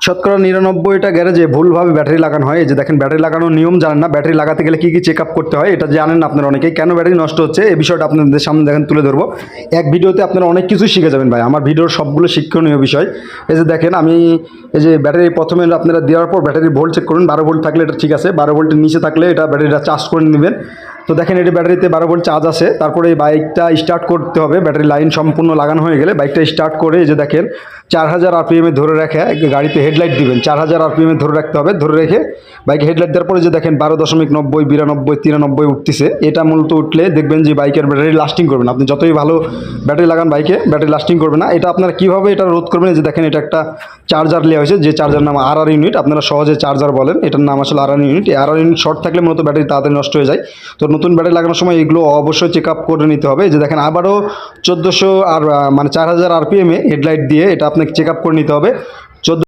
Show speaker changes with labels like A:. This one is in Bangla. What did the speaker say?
A: শতকরা 99টা গ্যারেজে ভুলভাবে ব্যাটারি লাগানো হয়। এই যে দেখেন, ব্যাটারি লাগানোর নিয়ম জানেন না। ব্যাটারি লাগাতে গেলে কী চেক আপ করতে হয় এটা জানেন না আপনারা অনেকেই। কেন ব্যাটারি নষ্ট হচ্ছে এই বিষয়টা আপনাদের সামনে দেখেন তুলে ধরবো। এক ভিডিওতে আপনারা অনেক কিছু শিখে যাবেন ভাই। আমার ভিডিওর সবগুলো শিক্ষণীয় বিষয়। এই যে দেখেন, আমি এই যে ব্যাটারি প্রথমে আপনারা দেওয়ার পর ব্যাটারি ভোল্ট চেক করুন। 12 ভোল্ট থাকলে এটা ঠিক আছে, 12 ভোল্টের নিচে থাকলে এটা ব্যাটারিটা চার্জ করে নেবেন। তো দেখেন, এটি ব্যাটারিতে 12 ভোল্ট চার্জ আছে। তারপরে এই বাইকটা স্টার্ট করতে হবে। ব্যাটারি লাইন সম্পূর্ণ লাগানো হয়ে গেলে বাইকটা স্টার্ট করে এই যে দেখেন 4000 আরপিএমে ধরে রেখে গাড়িতে হেডলাইট দিবেন। 4000 আরপিএমে ধরে রাখতে হবে। ধরে রেখে বাইকে হেডলাইট দেওয়ার পরে যে দেখেন 12.90, 92, 93 উঠতেছে। এটা মূলত উঠলে দেখবেন যে বাইকের ব্যাটারি লাস্টিং করবে না। আপনি যতই ভালো ব্যাটারি লাগান বাইকে, ব্যাটারি লাস্টিং করবে না। এটা আপনারা কীভাবে এটা রোধ করবেন? এই যে দেখেন, এটা একটা চার্জার নেওয়া হয়েছে, যে চার্জার নাম আর ইউনিট। আপনারা সহজে চার্জার বলেন, এটার নাম আসলে আর ইউনিট। এই আর ইউনিট শর্ট থাকলে মূলত ব্যাটারি তাড়াতাড়ি নষ্ট হয়ে যায়। তো নতুন ব্যাটারি লাগানোর সময় এগুলো অবশ্যই চেক আপ করে নিতে হবে। এই যে দেখেন, আবারও 1400 আর মানে 4000 আরপিএমে হেডলাইট দিয়ে এটা আপনাকে চেক আপ করে নিতে হবে। 14